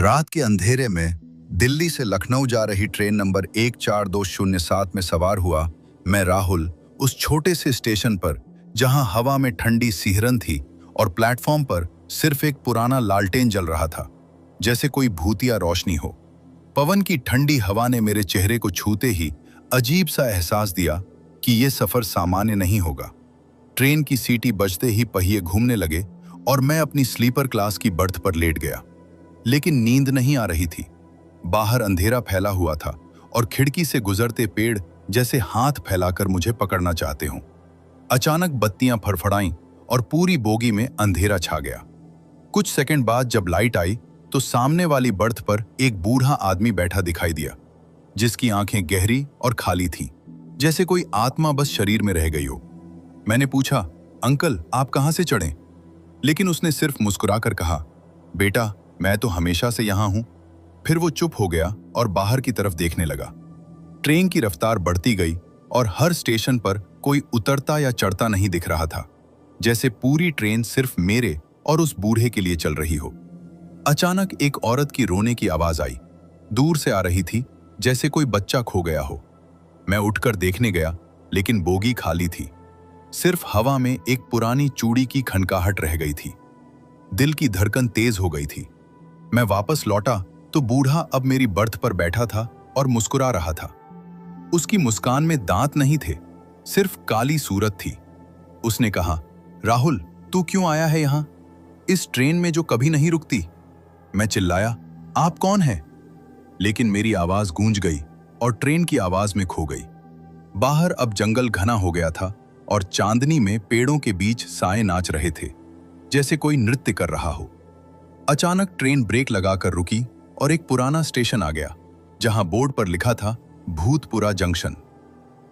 रात के अंधेरे में दिल्ली से लखनऊ जा रही ट्रेन नंबर 14207 में सवार हुआ मैं राहुल उस छोटे से स्टेशन पर जहां हवा में ठंडी सिहरन थी और प्लेटफॉर्म पर सिर्फ एक पुराना लालटेन जल रहा था, जैसे कोई भूतिया रोशनी हो। पवन की ठंडी हवा ने मेरे चेहरे को छूते ही अजीब सा एहसास दिया कि यह सफर सामान्य नहीं होगा। ट्रेन की सीटी बजते ही पहिए घूमने लगे और मैं अपनी स्लीपर क्लास की बर्थ पर लेट गया, लेकिन नींद नहीं आ रही थी। बाहर अंधेरा फैला हुआ था और खिड़की से गुजरते पेड़ जैसे हाथ फैलाकर मुझे पकड़ना चाहते हों। अचानक बत्तियां फड़फड़ाईं और पूरी बोगी में अंधेरा छा गया। कुछ सेकंड बाद जब लाइट आई तो सामने वाली बर्थ पर एक बूढ़ा आदमी बैठा दिखाई दिया, जिसकी आंखें गहरी और खाली थीं, जैसे कोई आत्मा बस शरीर में रह गई हो। मैंने पूछा, अंकल आप कहां से चढ़े? लेकिन उसने सिर्फ मुस्कुराकर कहा, बेटा मैं तो हमेशा से यहां हूं। फिर वो चुप हो गया और बाहर की तरफ देखने लगा। ट्रेन की रफ्तार बढ़ती गई और हर स्टेशन पर कोई उतरता या चढ़ता नहीं दिख रहा था, जैसे पूरी ट्रेन सिर्फ मेरे और उस बूढ़े के लिए चल रही हो। अचानक एक औरत की रोने की आवाज आई, दूर से आ रही थी, जैसे कोई बच्चा खो गया हो। मैं उठकर देखने गया, लेकिन बोगी खाली थी। सिर्फ हवा में एक पुरानी चूड़ी की खनकाहट रह गई थी। दिल की धड़कन तेज हो गई थी। मैं वापस लौटा तो बूढ़ा अब मेरी बर्थ पर बैठा था और मुस्कुरा रहा था। उसकी मुस्कान में दांत नहीं थे, सिर्फ काली सूरत थी। उसने कहा, राहुल तू क्यों आया है यहां, इस ट्रेन में जो कभी नहीं रुकती? मैं चिल्लाया, आप कौन हैं? लेकिन मेरी आवाज गूंज गई और ट्रेन की आवाज में खो गई। बाहर अब जंगल घना हो गया था और चांदनी में पेड़ों के बीच साए नाच रहे थे, जैसे कोई नृत्य कर रहा हो। अचानक ट्रेन ब्रेक लगाकर रुकी और एक पुराना स्टेशन आ गया, जहां बोर्ड पर लिखा था भूतपुरा जंक्शन।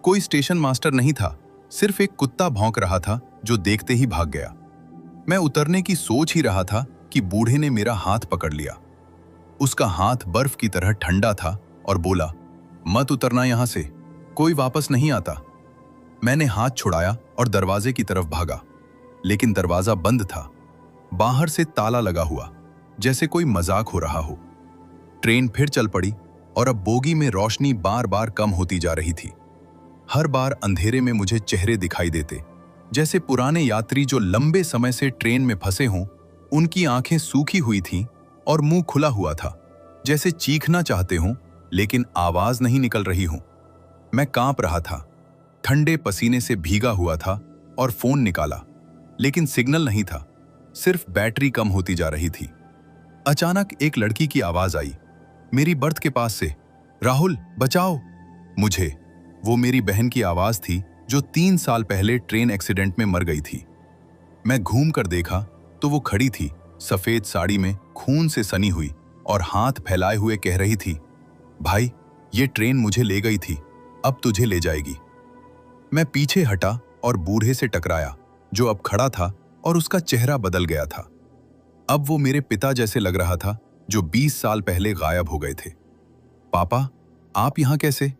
कोई स्टेशन मास्टर नहीं था, सिर्फ एक कुत्ता भौंक रहा था जो देखते ही भाग गया। मैं उतरने की सोच ही रहा था कि बूढ़े ने मेरा हाथ पकड़ लिया। उसका हाथ बर्फ की तरह ठंडा था और बोला, मत उतरना यहां से, कोई वापस नहीं आता। मैंने हाथ छुड़ाया और दरवाजे की तरफ भागा, लेकिन दरवाजा बंद था। बाहर से ताला लगा हुआ, जैसे कोई मजाक हो रहा हो। ट्रेन फिर चल पड़ी और अब बोगी में रोशनी बार बार कम होती जा रही थी। हर बार अंधेरे में मुझे चेहरे दिखाई देते, जैसे पुराने यात्री जो लंबे समय से ट्रेन में फंसे हों। उनकी आंखें सूखी हुई थीं और मुंह खुला हुआ था, जैसे चीखना चाहते हों, लेकिन आवाज नहीं निकल रही हो। मैं कांप रहा था, ठंडे पसीने से भीगा हुआ था और फोन निकाला, लेकिन सिग्नल नहीं था, सिर्फ बैटरी कम होती जा रही थी। अचानक एक लड़की की आवाज आई, मेरी बर्थ के पास से, राहुल बचाओ मुझे। वो मेरी बहन की आवाज थी, जो 3 साल पहले ट्रेन एक्सीडेंट में मर गई थी। मैं घूम कर देखा तो वो खड़ी थी, सफेद साड़ी में खून से सनी हुई, और हाथ फैलाए हुए कह रही थी, भाई ये ट्रेन मुझे ले गई थी, अब तुझे ले जाएगी। मैं पीछे हटा और बूढ़े से टकराया, जो अब खड़ा था और उसका चेहरा बदल गया था। अब वो मेरे पिता जैसे लग रहा था, जो 20 साल पहले गायब हो गए थे। पापा आप यहां कैसे?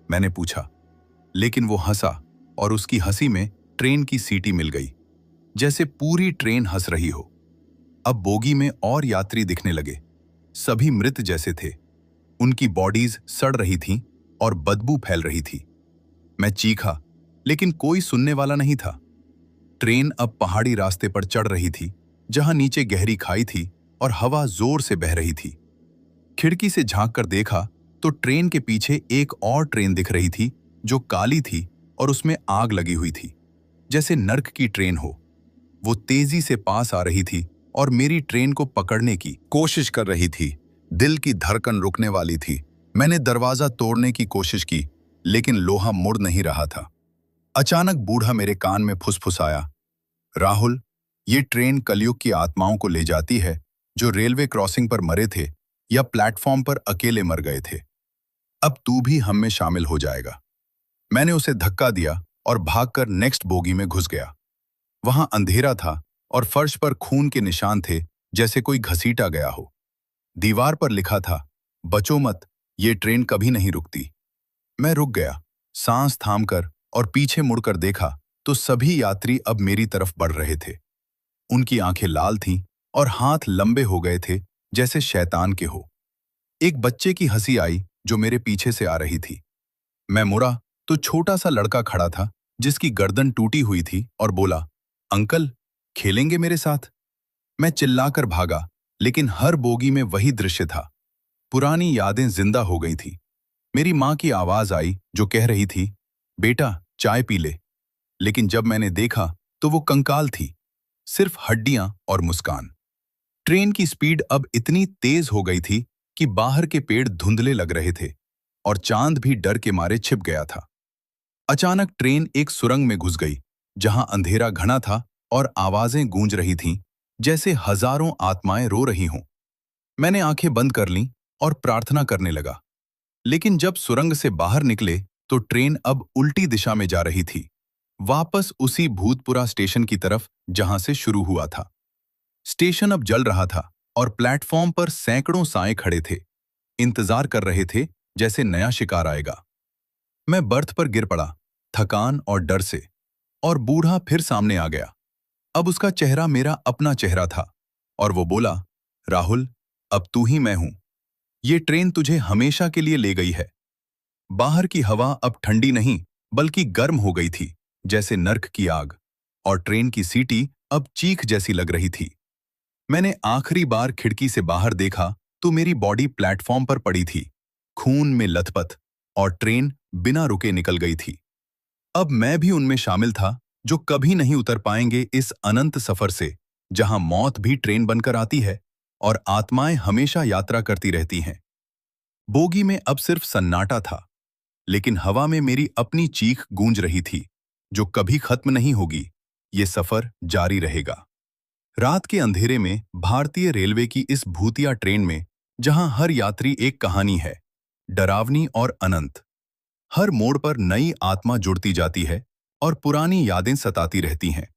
मैंने पूछा, लेकिन वो हंसा और उसकी हंसी में ट्रेन की सीटी मिल गई, जैसे पूरी ट्रेन हंस रही हो। अब बोगी में और यात्री दिखने लगे, सभी मृत जैसे थे। उनकी बॉडीज सड़ रही थीं और बदबू फैल रही थी। मैं चीखा, लेकिन कोई सुनने वाला नहीं था। ट्रेन अब पहाड़ी रास्ते पर चढ़ रही थी, जहां नीचे गहरी खाई थी और हवा जोर से बह रही थी। खिड़की से झांक कर देखा तो ट्रेन के पीछे एक और ट्रेन दिख रही थी, जो काली थी और उसमें आग लगी हुई थी, जैसे नर्क की ट्रेन हो। वो तेजी से पास आ रही थी और मेरी ट्रेन को पकड़ने की कोशिश कर रही थी। दिल की धड़कन रुकने वाली थी। मैंने दरवाजा तोड़ने की कोशिश की, लेकिन लोहा मुड़ नहीं रहा था। अचानक बूढ़ा मेरे कान में फुसफुसाया, राहुल ये ट्रेन कलयुग की आत्माओं को ले जाती है, जो रेलवे क्रॉसिंग पर मरे थे या प्लेटफॉर्म पर अकेले मर गए थे। अब तू भी हम में शामिल हो जाएगा। मैंने उसे धक्का दिया और भागकर नेक्स्ट बोगी में घुस गया। वहां अंधेरा था और फर्श पर खून के निशान थे, जैसे कोई घसीटा गया हो। दीवार पर लिखा था, बचो मत, ये ट्रेन कभी नहीं रुकती। मैं रुक गया, सांस थामकर, और पीछे मुड़कर देखा तो सभी यात्री अब मेरी तरफ बढ़ रहे थे। उनकी आंखें लाल थीं और हाथ लंबे हो गए थे, जैसे शैतान के हो। एक बच्चे की हंसी आई जो मेरे पीछे से आ रही थी। मैं मुड़ा तो छोटा सा लड़का खड़ा था जिसकी गर्दन टूटी हुई थी और बोला, अंकल, खेलेंगे मेरे साथ? मैं चिल्लाकर भागा, लेकिन हर बोगी में वही दृश्य था। पुरानी यादें जिंदा हो गई थी। मेरी माँ की आवाज आई जो कह रही थी, बेटा चाय पी ले। लेकिन जब मैंने देखा तो वो कंकाल थी, सिर्फ हड्डियां और मुस्कान। ट्रेन की स्पीड अब इतनी तेज हो गई थी कि बाहर के पेड़ धुंधले लग रहे थे और चांद भी डर के मारे छिप गया था। अचानक ट्रेन एक सुरंग में घुस गई, जहां अंधेरा घना था और आवाजें गूंज रही थीं, जैसे हजारों आत्माएं रो रही हों। मैंने आंखें बंद कर लीं और प्रार्थना करने लगा। लेकिन जब सुरंग से बाहर निकले तो ट्रेन अब उल्टी दिशा में जा रही थी, वापस उसी भूतपुरा स्टेशन की तरफ जहां से शुरू हुआ था। स्टेशन अब जल रहा था और प्लेटफॉर्म पर सैकड़ों साए खड़े थे, इंतजार कर रहे थे जैसे नया शिकार आएगा। मैं बर्थ पर गिर पड़ा, थकान और डर से, और बूढ़ा फिर सामने आ गया। अब उसका चेहरा मेरा अपना चेहरा था और वो बोला, राहुल, अब तू ही मैं हूं। ये ट्रेन तुझे हमेशा के लिए ले गई है। बाहर की हवा अब ठंडी नहीं बल्कि गर्म हो गई थी, जैसे नर्क की आग, और ट्रेन की सीटी अब चीख जैसी लग रही थी। मैंने आखिरी बार खिड़की से बाहर देखा तो मेरी बॉडी प्लेटफॉर्म पर पड़ी थी, खून में लथपथ, और ट्रेन बिना रुके निकल गई थी। अब मैं भी उनमें शामिल था जो कभी नहीं उतर पाएंगे इस अनंत सफर से, जहां मौत भी ट्रेन बनकर आती है और आत्माएं हमेशा यात्रा करती रहती हैं। बोगी में अब सिर्फ सन्नाटा था, लेकिन हवा में मेरी अपनी चीख गूंज रही थी, जो कभी खत्म नहीं होगी। ये सफर जारी रहेगा। रात के अंधेरे में भारतीय रेलवे की इस भूतिया ट्रेन में, जहां हर यात्री एक कहानी है, डरावनी और अनंत। हर मोड़ पर नई आत्मा जुड़ती जाती है और पुरानी यादें सताती रहती हैं।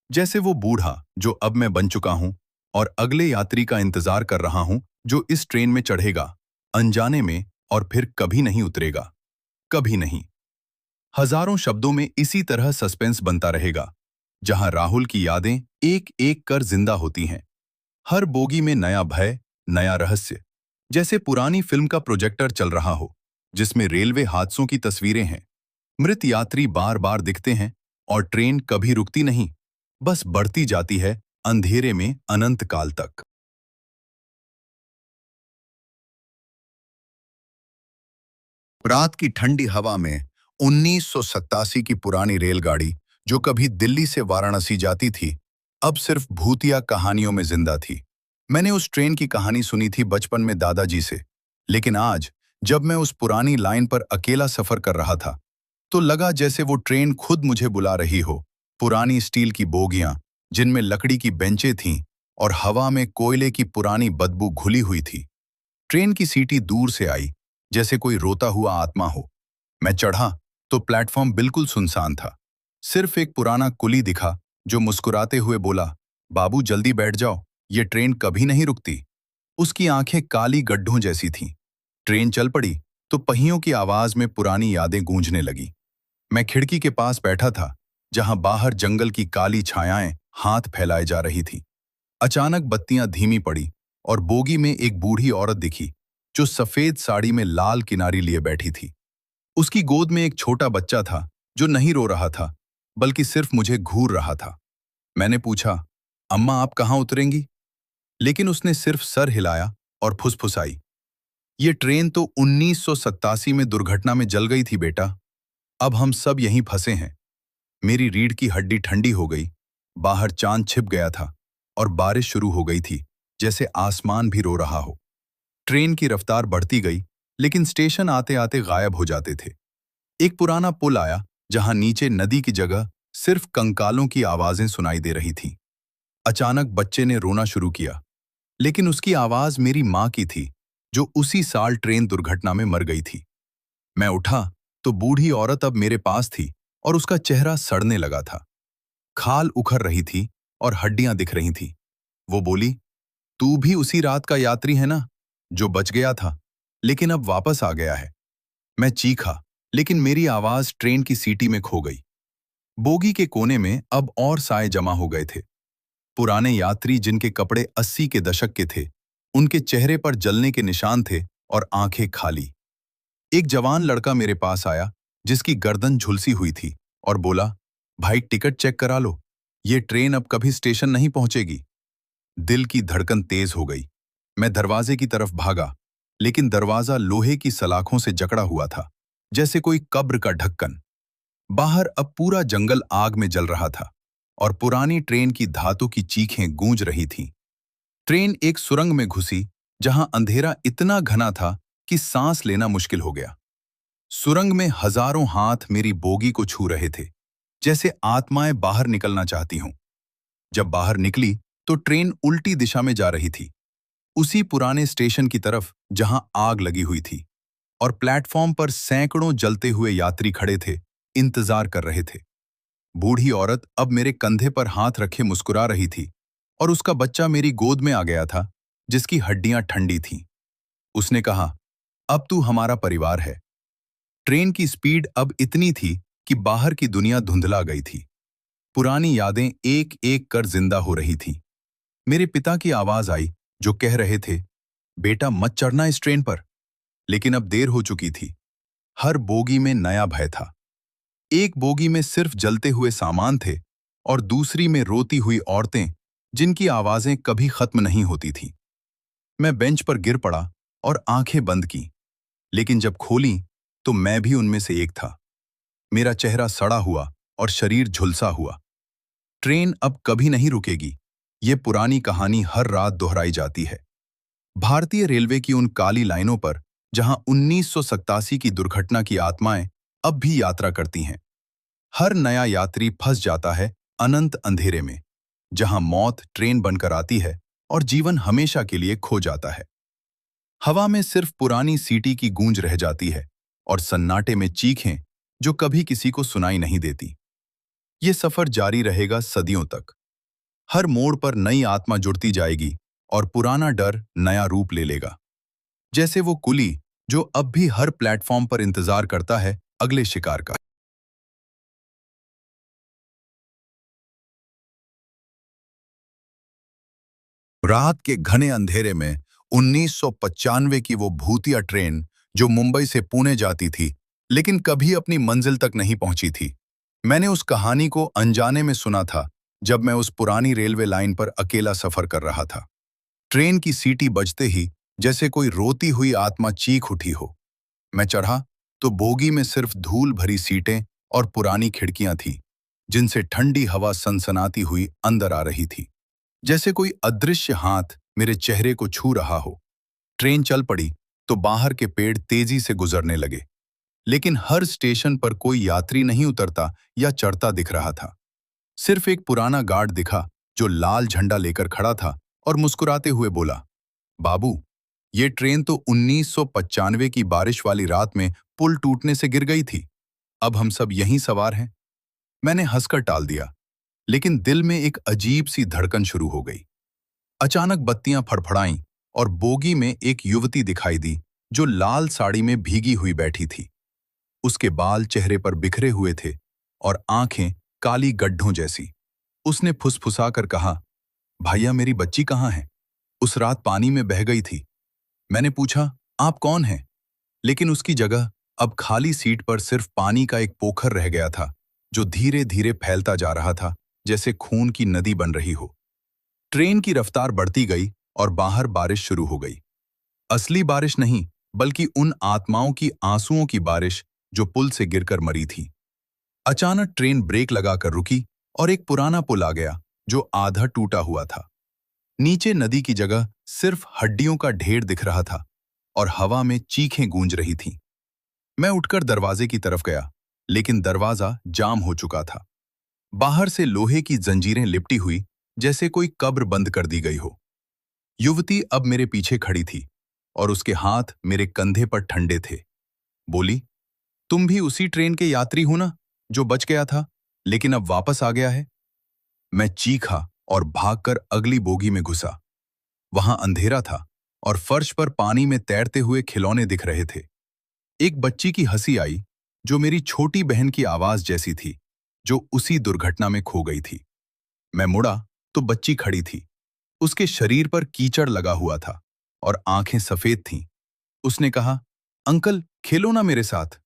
जैसे वो बूढ़ा जो अब मैं बन चुका हूं और अगले यात्री का इंतजार कर रहा हूं जो इस ट्रेन में चढ़ेगा, अनजाने में, और फिर कभी नहीं उतरेगा। कभी नहीं। हजारों शब्दों में इसी तरह सस्पेंस बनता रहेगा, जहां राहुल की यादें एक एक कर जिंदा होती हैं। हर बोगी में नया भय, नया रहस्य, जैसे पुरानी फिल्म का प्रोजेक्टर चल रहा हो, जिसमें रेलवे हादसों की तस्वीरें हैं। मृत यात्री बार बार दिखते हैं और ट्रेन कभी रुकती नहीं, बस बढ़ती जाती है अंधेरे में अनंत काल तक। रात की ठंडी हवा में 1987 की पुरानी रेलगाड़ी, जो कभी दिल्ली से वाराणसी जाती थी, अब सिर्फ भूतिया कहानियों में जिंदा थी। मैंने उस ट्रेन की कहानी सुनी थी बचपन में दादाजी से, लेकिन आज जब मैं उस पुरानी लाइन पर अकेला सफर कर रहा था, तो लगा जैसे वो ट्रेन खुद मुझे बुला रही हो। पुरानी स्टील की बोगियां, जिनमें लकड़ी की बेंचें थीं और हवा में कोयले की पुरानी बदबू घुली हुई थी। ट्रेन की सीटी दूर से आई, जैसे कोई रोता हुआ आत्मा हो। मैं चढ़ा तो प्लेटफॉर्म बिल्कुल सुनसान था। सिर्फ एक पुराना कुली दिखा जो मुस्कुराते हुए बोला, बाबू जल्दी बैठ जाओ, ये ट्रेन कभी नहीं रुकती। उसकी आंखें काली गड्ढों जैसी थीं। ट्रेन चल पड़ी तो पहियों की आवाज में पुरानी यादें गूंजने लगी। मैं खिड़की के पास बैठा था, जहां बाहर जंगल की काली छायाएं हाथ फैलाए जा रही थी। अचानक बत्तियां धीमी पड़ी और बोगी में एक बूढ़ी औरत दिखी, जो सफेद साड़ी में लाल किनारी लिए बैठी थी। उसकी गोद में एक छोटा बच्चा था जो नहीं रो रहा था, बल्कि सिर्फ मुझे घूर रहा था। मैंने पूछा, अम्मा आप कहाँ उतरेंगी? लेकिन उसने सिर्फ सर हिलाया और फुसफुसाई, ये ट्रेन तो 1987 में दुर्घटना में जल गई थी बेटा। अब हम सब यहीं फंसे हैं। मेरी रीढ़ की हड्डी ठंडी हो गई। बाहर चांद छिप गया था और बारिश शुरू हो गई थी, जैसे आसमान भी रो रहा हो। ट्रेन की रफ्तार बढ़ती गई, लेकिन स्टेशन आते आते गायब हो जाते थे। एक पुराना पुल आया, जहां नीचे नदी की जगह सिर्फ कंकालों की आवाजें सुनाई दे रही थीं। अचानक बच्चे ने रोना शुरू किया, लेकिन उसकी आवाज मेरी माँ की थी, जो उसी साल ट्रेन दुर्घटना में मर गई थी। मैं उठा तो बूढ़ी औरत अब मेरे पास थी और उसका चेहरा सड़ने लगा था। खाल उखड़ रही थी और हड्डियां दिख रही थीं। वो बोली, तू भी उसी रात का यात्री है ना, जो बच गया था लेकिन अब वापस आ गया है। मैं चीखा, लेकिन मेरी आवाज ट्रेन की सीटी में खो गई। बोगी के कोने में अब और साए जमा हो गए थे। पुराने यात्री जिनके कपड़े 80 के दशक के थे, उनके चेहरे पर जलने के निशान थे और आंखें खाली। एक जवान लड़का मेरे पास आया, जिसकी गर्दन झुलसी हुई थी, और बोला, भाई टिकट चेक करा लो, ये ट्रेन अब कभी स्टेशन नहीं पहुंचेगी। दिल की धड़कन तेज हो गई। मैं दरवाजे की तरफ भागा, लेकिन दरवाजा लोहे की सलाखों से जकड़ा हुआ था, जैसे कोई कब्र का ढक्कन। बाहर अब पूरा जंगल आग में जल रहा था और पुरानी ट्रेन की धातु की चीखें गूंज रही थीं। ट्रेन एक सुरंग में घुसी, जहां अंधेरा इतना घना था कि सांस लेना मुश्किल हो गया। सुरंग में हजारों हाथ मेरी बोगी को छू रहे थे, जैसे आत्माएं बाहर निकलना चाहती हों। जब बाहर निकली तो ट्रेन उल्टी दिशा में जा रही थी, उसी पुराने स्टेशन की तरफ जहां आग लगी हुई थी, और प्लेटफॉर्म पर सैकड़ों जलते हुए यात्री खड़े थे, इंतजार कर रहे थे। बूढ़ी औरत अब मेरे कंधे पर हाथ रखे मुस्कुरा रही थी, और उसका बच्चा मेरी गोद में आ गया था, जिसकी हड्डियां ठंडी थीं। उसने कहा, अब तू हमारा परिवार है। ट्रेन की स्पीड अब इतनी थी कि बाहर की दुनिया धुंधला गई थी। पुरानी यादें एक एक कर जिंदा हो रही थीं। मेरे पिता की आवाज आई, जो कह रहे थे, बेटा मत चढ़ना इस ट्रेन पर। लेकिन अब देर हो चुकी थी। हर बोगी में नया भय था। एक बोगी में सिर्फ जलते हुए सामान थे, और दूसरी में रोती हुई औरतें, जिनकी आवाजें कभी खत्म नहीं होती थीं। मैं बेंच पर गिर पड़ा और आंखें बंद की, लेकिन जब खोली तो मैं भी उनमें से एक था। मेरा चेहरा सड़ा हुआ और शरीर झुलसा हुआ। ट्रेन अब कभी नहीं रुकेगी, ये पुरानी कहानी हर रात दोहराई जाती है। भारतीय रेलवे की उन काली लाइनों पर, जहां 1987 की दुर्घटना की आत्माएं अब भी यात्रा करती हैं। हर नया यात्री फंस जाता है अनंत अंधेरे में, जहां मौत ट्रेन बनकर आती है और जीवन हमेशा के लिए खो जाता है। हवा में सिर्फ पुरानी सीटी की गूंज रह जाती है, और सन्नाटे में चीखें जो कभी किसी को सुनाई नहीं देती। ये सफर जारी रहेगा सदियों तक। हर मोड़ पर नई आत्मा जुड़ती जाएगी, और पुराना डर नया रूप ले लेगा, जैसे वो कुली जो अब भी हर प्लेटफॉर्म पर इंतजार करता है अगले शिकार का। रात के घने अंधेरे में 1995 की वो भूतिया ट्रेन, जो मुंबई से पुणे जाती थी, लेकिन कभी अपनी मंजिल तक नहीं पहुंची थी। मैंने उस कहानी को अनजाने में सुना था, जब मैं उस पुरानी रेलवे लाइन पर अकेला सफर कर रहा था। ट्रेन की सीटी बजते ही जैसे कोई रोती हुई आत्मा चीख उठी हो। मैं चढ़ा तो बोगी में सिर्फ धूल भरी सीटें और पुरानी खिड़कियां थीं, जिनसे ठंडी हवा सनसनाती हुई अंदर आ रही थी, जैसे कोई अदृश्य हाथ मेरे चेहरे को छू रहा हो। ट्रेन चल पड़ी तो बाहर के पेड़ तेजी से गुजरने लगे, लेकिन हर स्टेशन पर कोई यात्री नहीं उतरता या चढ़ता दिख रहा था। सिर्फ एक पुराना गार्ड दिखा, जो लाल झंडा लेकर खड़ा था और मुस्कुराते हुए बोला, बाबू, ये ट्रेन तो 1995 की बारिश वाली रात में पुल टूटने से गिर गई थी। अब हम सब यहीं सवार हैं। मैंने हंसकर टाल दिया, लेकिन दिल में एक अजीब सी धड़कन शुरू हो गई। अचानक बत्तियां फड़फड़ाईं और बोगी में एक युवती दिखाई दी, जो लाल साड़ी में भीगी हुई बैठी थी। उसके बाल चेहरे पर बिखरे हुए थे और आंखें काली गड्ढों जैसी। उसने फुसफुसाकर कहा, भैया मेरी बच्ची कहाँ है? उस रात पानी में बह गई थी। मैंने पूछा, आप कौन हैं? लेकिन उसकी जगह अब खाली सीट पर सिर्फ पानी का एक पोखर रह गया था, जो धीरे धीरे फैलता जा रहा था, जैसे खून की नदी बन रही हो। ट्रेन की रफ्तार बढ़ती गई और बाहर बारिश शुरू हो गई। असली बारिश नहीं, बल्कि उन आत्माओं की आंसुओं की बारिश, जो पुल से गिरकर मरी थी। अचानक ट्रेन ब्रेक लगाकर रुकी और एक पुराना पुल आ गया, जो आधा टूटा हुआ था। नीचे नदी की जगह सिर्फ हड्डियों का ढेर दिख रहा था, और हवा में चीखें गूंज रही थीं। मैं उठकर दरवाजे की तरफ गया, लेकिन दरवाजा जाम हो चुका था। बाहर से लोहे की जंजीरें लिपटी हुई, जैसे कोई कब्र बंद कर दी गई हो। युवती अब मेरे पीछे खड़ी थी, और उसके हाथ मेरे कंधे पर ठंडे थे। बोली, तुम भी उसी ट्रेन के यात्री हो ना, जो बच गया था लेकिन अब वापस आ गया है? मैं चीखा और भागकर अगली बोगी में घुसा। वहां अंधेरा था, और फर्श पर पानी में तैरते हुए खिलौने दिख रहे थे। एक बच्ची की हंसी आई, जो मेरी छोटी बहन की आवाज जैसी थी, जो उसी दुर्घटना में खो गई थी। मैं मुड़ा तो बच्ची खड़ी थी। उसके शरीर पर कीचड़ लगा हुआ था, और आंखें सफेद थीं। उसने कहा, अंकल खेलो ना मेरे साथ।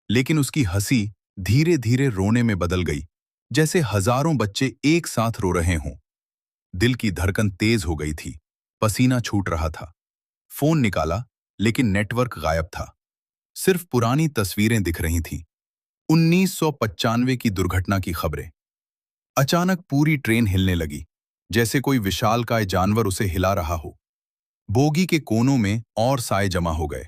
लेकिन उसकी हंसी धीरे धीरे रोने में बदल गई, जैसे हजारों बच्चे एक साथ रो रहे हों। दिल की धड़कन तेज हो गई थी, पसीना छूट रहा था। फोन निकाला, लेकिन नेटवर्क गायब था। सिर्फ पुरानी तस्वीरें दिख रही थीं। 1995 की दुर्घटना की खबरें। अचानक पूरी ट्रेन हिलने लगी, जैसे कोई विशालकाय जानवर उसे हिला रहा हो। बोगी के कोनों में और साए जमा हो गए।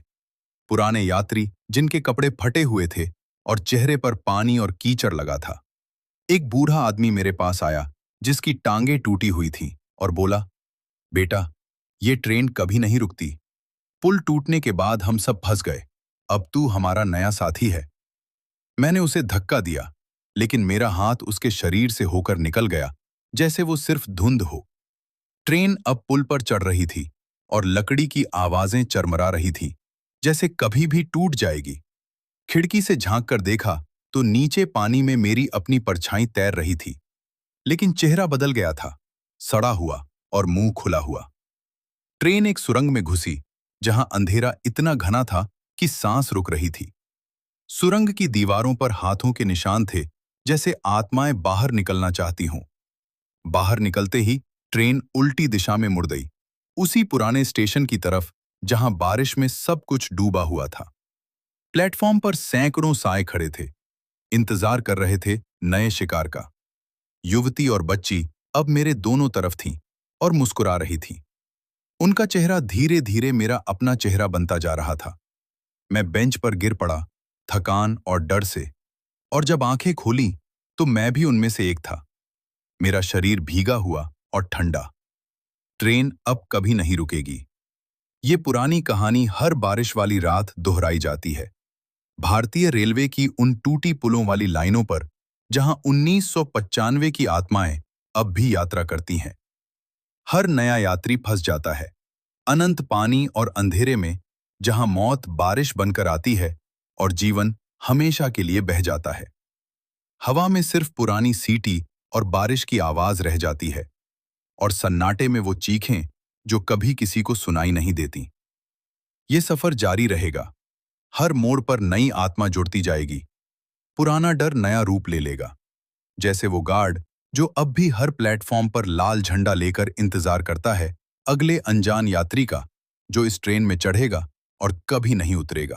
पुराने यात्री जिनके कपड़े फटे हुए थे और चेहरे पर पानी और कीचड़ लगा था। एक बूढ़ा आदमी मेरे पास आया, जिसकी टांगें टूटी हुई थीं, और बोला, बेटा, ये ट्रेन कभी नहीं रुकती। पुल टूटने के बाद हम सब फंस गए। अब तू हमारा नया साथी है। मैंने उसे धक्का दिया, लेकिन मेरा हाथ उसके शरीर से होकर निकल गया, जैसे वो सिर्फ धुंध हो। ट्रेन अब पुल पर चढ़ रही थी और लकड़ी की आवाजें चरमरा रही थी, जैसे कभी भी टूट जाएगी। खिड़की से झांक कर देखा तो नीचे पानी में मेरी अपनी परछाई तैर रही थी, लेकिन चेहरा बदल गया था, सड़ा हुआ और मुंह खुला हुआ। ट्रेन एक सुरंग में घुसी, जहां अंधेरा इतना घना था कि सांस रुक रही थी। सुरंग की दीवारों पर हाथों के निशान थे, जैसे आत्माएं बाहर निकलना चाहती हों। बाहर निकलते ही ट्रेन उल्टी दिशा में मुड़ गई, उसी पुराने स्टेशन की तरफ जहां बारिश में सब कुछ डूबा हुआ था। प्लेटफॉर्म पर सैकड़ों साए खड़े थे, इंतजार कर रहे थे नए शिकार का। युवती और बच्ची अब मेरे दोनों तरफ थीं और मुस्कुरा रही थीं। उनका चेहरा धीरे धीरे मेरा अपना चेहरा बनता जा रहा था। मैं बेंच पर गिर पड़ा, थकान और डर से, और जब आंखें खोली तो मैं भी उनमें से एक था। मेरा शरीर भीगा हुआ और ठंडा। ट्रेन अब कभी नहीं रुकेगी। ये पुरानी कहानी हर बारिश वाली रात दोहराई जाती है, भारतीय रेलवे की उन टूटी पुलों वाली लाइनों पर, जहां 1995 की आत्माएं अब भी यात्रा करती हैं। हर नया यात्री फंस जाता है, अनंत पानी और अंधेरे में, जहां मौत बारिश बनकर आती है और जीवन हमेशा के लिए बह जाता है। हवा में सिर्फ पुरानी सीटी और बारिश की आवाज रह जाती है, और सन्नाटे में वो चीखें जो कभी किसी को सुनाई नहीं देती। ये सफर जारी रहेगा। हर मोड़ पर नई आत्मा जुड़ती जाएगी। पुराना डर नया रूप ले लेगा, जैसे वो गार्ड जो अब भी हर प्लेटफॉर्म पर लाल झंडा लेकर इंतजार करता है अगले अनजान यात्री का, जो इस ट्रेन में चढ़ेगा और कभी नहीं उतरेगा।